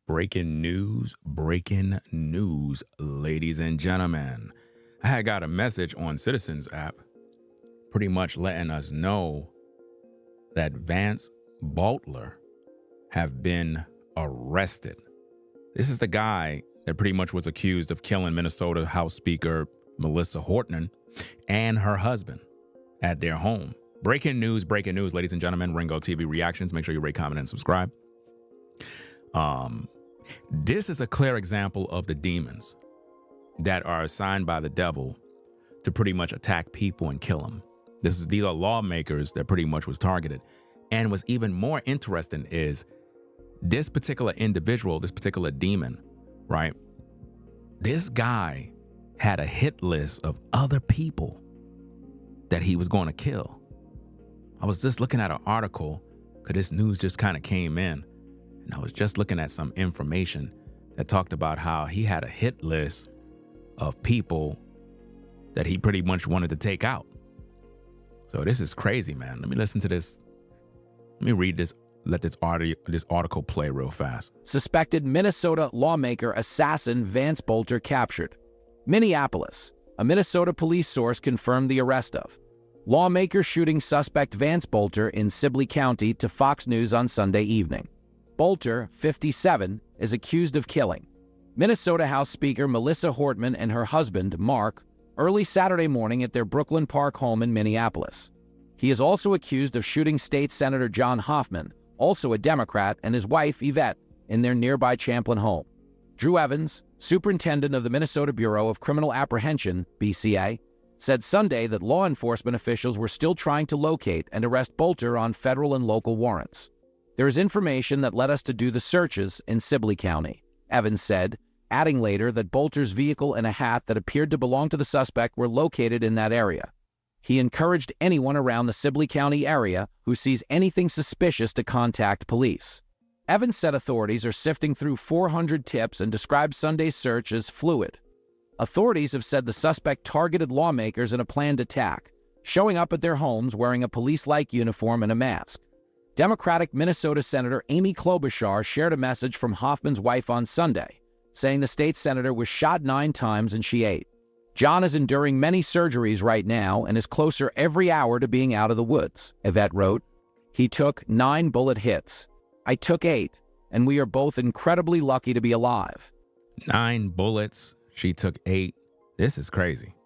Breaking news, ladies and gentlemen. I had got a message on Citizens app pretty much letting us know that Vance Boelter have been arrested. This is the guy that pretty much was accused of killing Minnesota House Speaker Melissa Hortman and her husband at their home. Breaking news, ladies and gentlemen. Ringo TV reactions. Make sure you rate, comment, and subscribe. This is a clear example of the demons that are assigned by the devil to pretty much attack people and kill them. These are lawmakers that pretty much was targeted. And what's even more interesting is this particular individual, this particular demon, right? This guy had a hit list of other people that he was going to kill. I was just looking at an article because this news just kind of came in. And I was just looking at some information that talked about how he had a hit list of people that he pretty much wanted to take out. So this is crazy, man. Let me listen to this. Let me read this. Let this article play real fast. Suspected Minnesota lawmaker assassin Vance Boelter captured. Minneapolis. A Minnesota police source confirmed the arrest of lawmaker shooting suspect Vance Boelter in Sibley County to Fox News on Sunday evening. Boelter, 57, is accused of killing Minnesota House Speaker Melissa Hortman and her husband, Mark, early Saturday morning at their Brooklyn Park home in Minneapolis. He is also accused of shooting State Senator John Hoffman, also a Democrat, and his wife, Yvette, in their nearby Champlin home. Drew Evans, superintendent of the Minnesota Bureau of Criminal Apprehension, BCA, said Sunday that law enforcement officials were still trying to locate and arrest Boelter on federal and local warrants. There is information that led us to do the searches in Sibley County, Evans said, adding later that Boelter's vehicle and a hat that appeared to belong to the suspect were located in that area. He encouraged anyone around the Sibley County area who sees anything suspicious to contact police. Evans said authorities are sifting through 400 tips and described Sunday's search as fluid. Authorities have said the suspect targeted lawmakers in a planned attack, showing up at their homes wearing a police-like uniform and a mask. Democratic Minnesota Senator Amy Klobuchar shared a message from Hoffman's wife on Sunday, saying the state senator was shot 9 times and she ate. John is enduring many surgeries right now and is closer every hour to being out of the woods, Yvette wrote. He took 9 bullet hits. I took 8, and we are both incredibly lucky to be alive. 9 bullets. She took 8. This is crazy.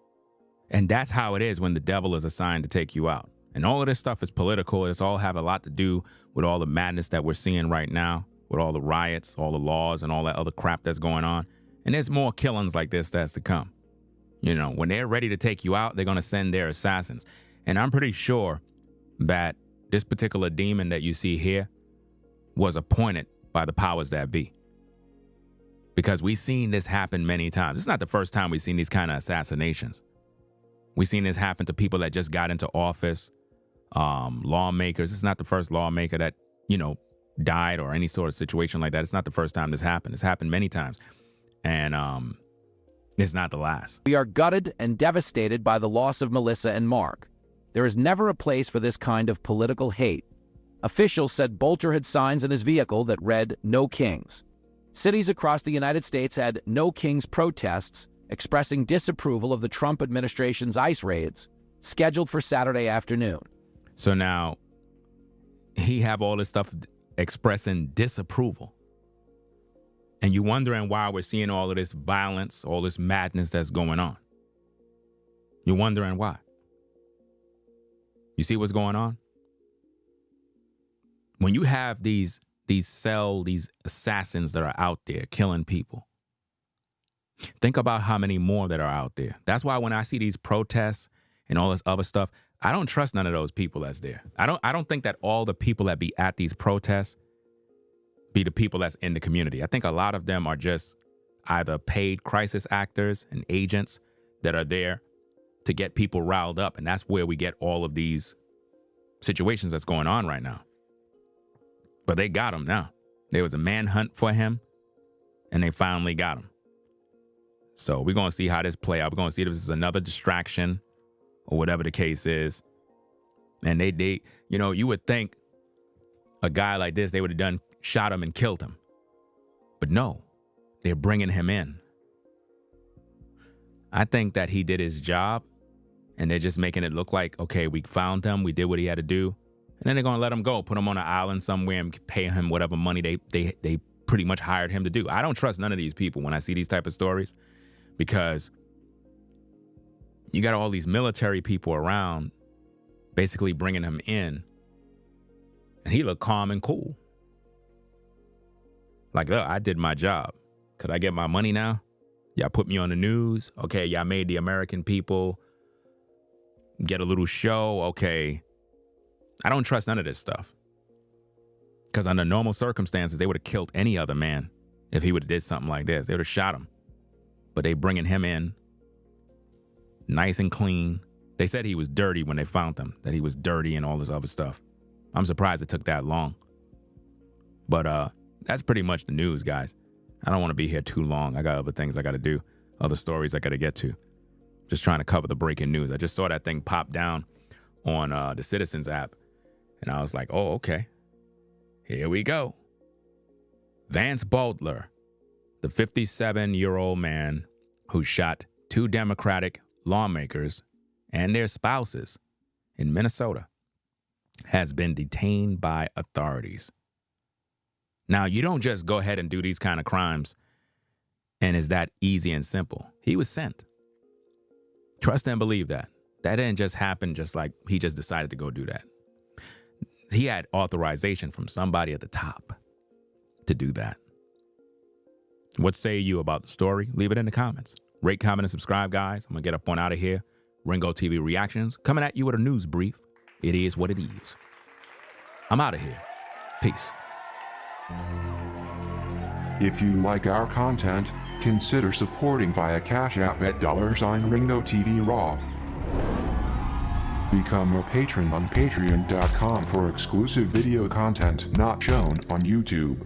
And that's how it is when the devil is assigned to take you out. And all of this stuff is political. It's all have a lot to do with all the madness that we're seeing right now, with all the riots, all the laws, and all that other crap that's going on. And there's more killings like this that's to come. You know, when they're ready to take you out, they're going to send their assassins. And I'm pretty sure that this particular demon that you see here was appointed by the powers that be. Because we've seen this happen many times. It's not the first time we've seen these kind of assassinations. We've seen this happen to people that just got into office, lawmakers. It's not the first lawmaker that, died or any sort of situation like that. It's not the first time this happened. It's happened many times. And it's not the last. We are gutted and devastated by the loss of Melissa and Mark. There is never a place for this kind of political hate. Officials said Boelter had signs in his vehicle that read, "No Kings." Cities across the United States had "No Kings" protests expressing disapproval of the Trump administration's ICE raids, scheduled for Saturday afternoon. So now, he have all this stuff expressing disapproval. And you're wondering why we're seeing all of this violence, all this madness that's going on. You're wondering why. You see what's going on? When you have these assassins that are out there killing people, think about how many more that are out there. That's why when I see these protests and all this other stuff, I don't trust none of those people that's there. I don't think that all the people that be at these protests be the people that's in the community. I think a lot of them are just either paid crisis actors and agents that are there to get people riled up. And that's where we get all of these situations that's going on right now. But they got him now. There was a manhunt for him, and they finally got him. So we're going to see how this play out. We're going to see if this is another distraction or whatever the case is. And they you would think a guy like this, they would have shot him and killed him. But no, they're bringing him in. I think that he did his job, and they're just making it look like, okay, we found him, we did what he had to do, and then they're going to let him go, put him on an island somewhere and pay him whatever money they pretty much hired him to do. I don't trust none of these people when I see these type of stories, because you got all these military people around basically bringing him in, and he looked calm and cool. Like, look, I did my job. Could I get my money now? Y'all put me on the news. Okay, y'all made the American people get a little show. Okay. I don't trust none of this stuff. Because under normal circumstances, they would have killed any other man if he would have did something like this. They would have shot him. But they bringing him in nice and clean. They said he was dirty when they found him, that he was dirty and all this other stuff. I'm surprised it took that long. But that's pretty much the news, guys. I don't want to be here too long. I got other things I got to do, other stories I got to get to. Just trying to cover the breaking news. I just saw that thing pop down on the Citizens app, and I was like, oh, okay. Here we go. Vance Boelter, the 57-year-old man who shot 2 Democratic lawmakers and their spouses in Minnesota, has been detained by authorities. Now, you don't just go ahead and do these kind of crimes and it's that easy and simple. He was sent. Trust and believe that. That didn't just happen just like he just decided to go do that. He had authorization from somebody at the top to do that. What say you about the story? Leave it in the comments. Rate, comment, and subscribe, guys. I'm going to get up on out of here. Ringo TV Reactions coming at you with a news brief. It is what it is. I'm out of here. Peace. If you like our content, consider supporting via Cash App at $Ringo TV Raw. Become a patron on patreon.com for exclusive video content not shown on YouTube.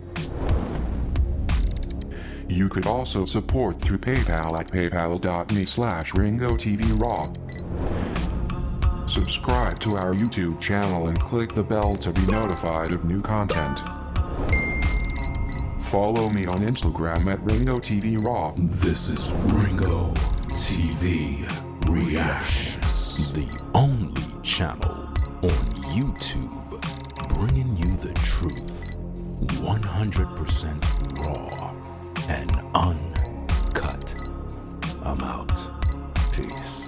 You could also support through PayPal at paypal.me/Ringo TV Raw. Subscribe to our YouTube channel and click the bell to be notified of new content. Follow me on Instagram at Ringo TV Raw. This is Ringo TV Reactions, the only channel on YouTube bringing you the truth 100% raw and uncut. I'm out. Peace.